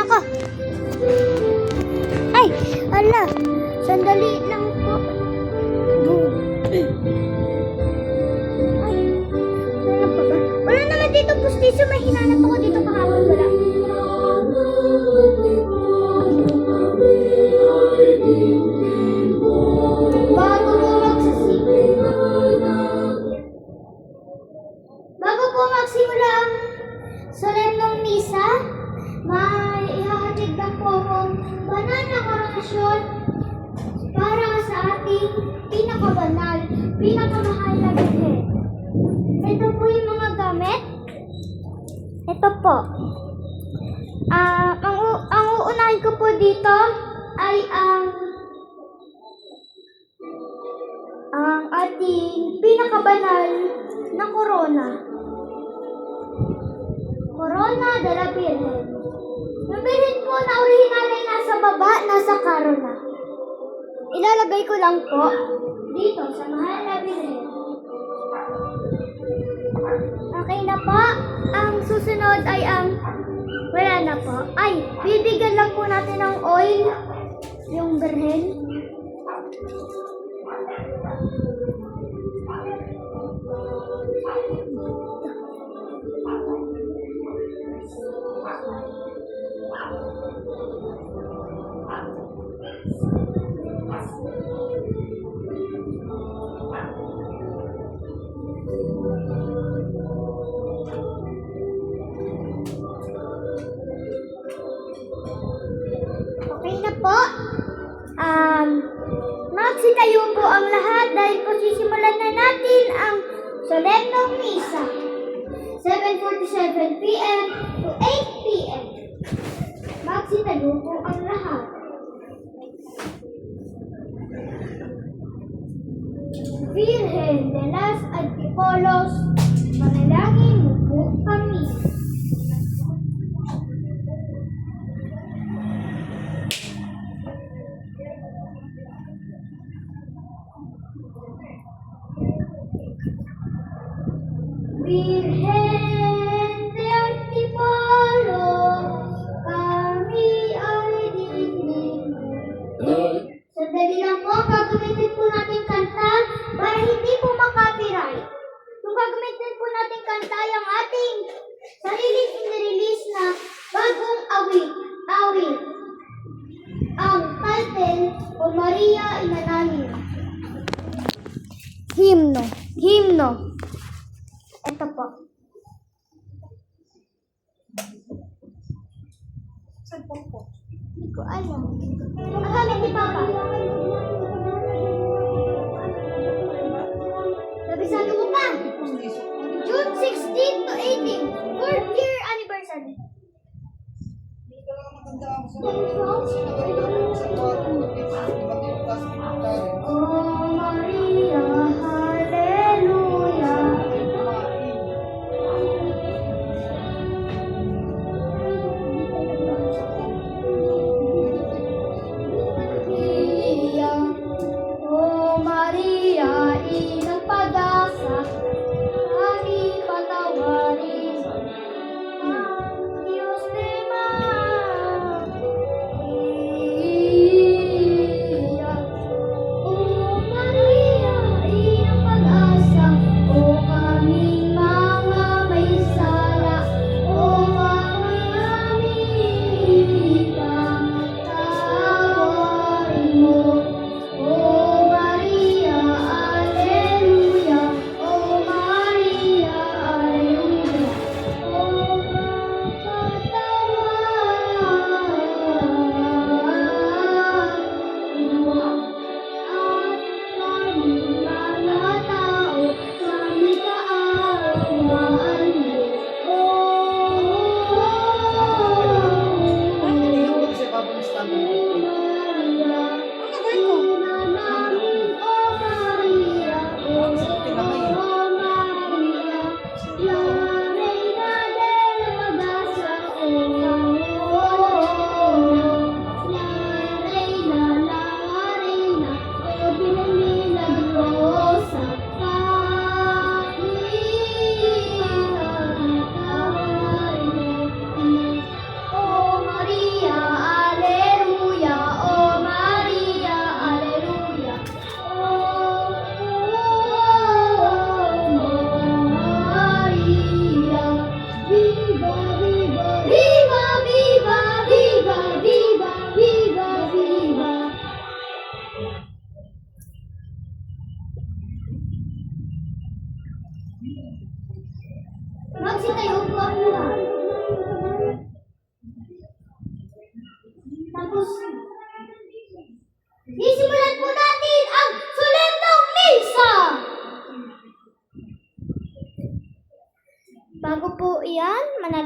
na ako. Ay, ala. Sandali lang po. Ay, wala pa ba? Wala naman dito pustiso. May hinanap ako dito kahapon. Wala. Bago po magsimula ang solemnong misa, may ihahatid lang po akong banal na karasyon para sa ating pinakabanal, pinakamahal na Birhen. Ito po yung mga gamit. Ito po. Ang uunahin ko po dito ay ang ating pinakabanal na corona. Corona de la Virgen. Yung Birhen po na original ay nasa baba, nasa corona. Ilalagay ko lang po dito sa mahal na Birhen. Okay na po. Ang susunod ay wala na po. Ay, bibigyan lang po natin ng oil yung Birhen. Okay na po. Magsitayo po ang lahat dahil po sisimulan na natin ang solemnong misa. 7:47 p.m. to 8 p.m. Magsitayo po ang lahat. Virgen de las Antipolos, manalangin mo po kami. Virgen de Antipolos, kami ay dinigin. Sandali lang po, gagamitin po natin kanta para hindi po makapiright. Kung gagamitin po natin kanta yung ating sariling inirelease na bagong awit. Ang title, O Maria Inanangin. Himno. Ito po. Saan po? Hindi ko alam. Ang gamit ni Papa. Sabi mo pa. June 16 to 18. 4th year anniversary. Oh Maria, hallelujah. Oh Maria, inang pag-asa, aming patawarin. Ang Diyos de Maria. Oh Maria, inang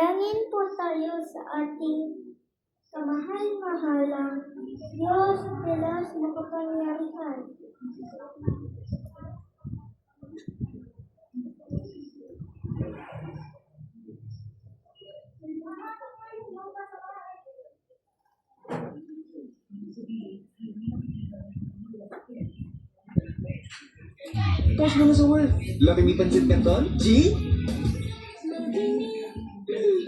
Manalangin po tayo sa ating kamahal-mahalang Diyos de las makapangyarihan. Tapos mo na sa work. Laki may pansit canton? G?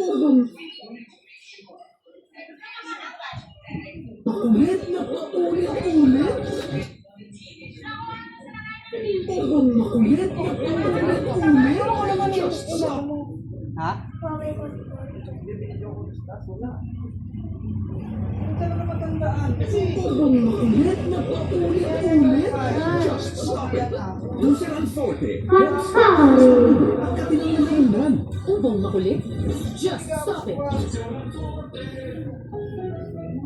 Tabang. Paulit na paulit-ulit. Tabang makulit na paulit-ulit. Just stop. Ha? Huawei ko. Tabang makulit na paulit-ulit. Just stop it. Luceran Forte. Katinangan. Ubang makulit. Just stop it.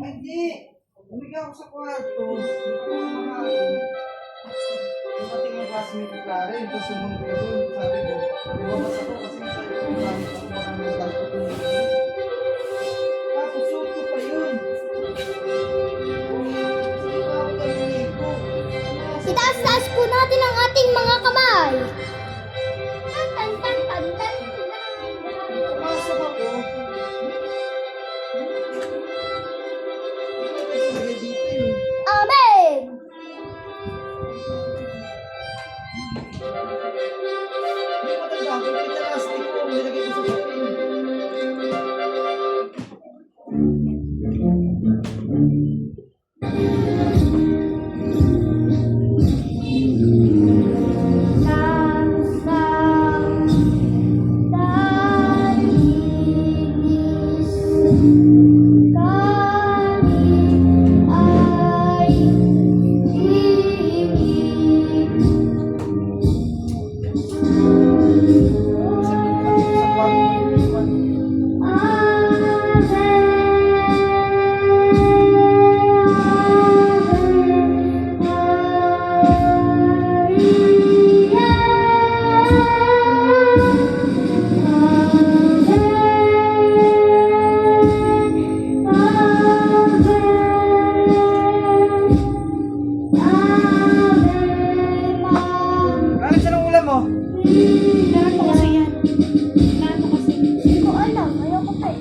Hindi. Umiga ako sa kwarto. Kumakain. Dumating yung classmate ni Karen. Tapos sumunod ko doon. Sabi ko, lumabas ako kasi gamit ako mga mental ko doon. Tapos suot ko pa yun. Sige pa ako kalinig ko. Itaas-taas po natin ang ating mga kamay. Tan tan tan tan tan. Pumasok ako. Sige dito yun. Amen! Hindi matanda ako. Pinalastik ko. Nilagay ko sa papel. Sa kwarto. Ano siya ng ulam mo? Kailangan mo kasi yan. Kailangan mo kasi. Hindi ko alam. Ayoko pa eh.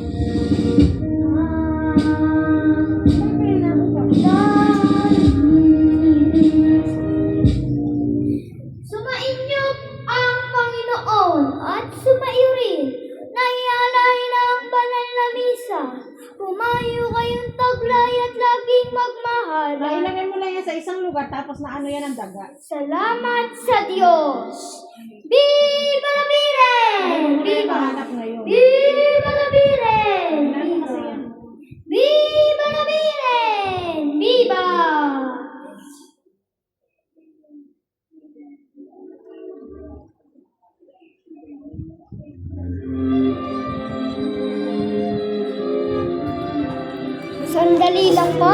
Sumainyo ang Panginoon at sumaiyo rin na ialay ng banal na misa. Pumayo kayong taglay at laging magmahal. Ilagay mo lang yan sa isang lugar tapos na ano yan ang daga. Salamat sa Diyos! Viva la Virgen! Viva! Hanap ngayon. Viva la Virgen! Ano kasi yan? Viva la Virgen! Viva! Sandali lang po.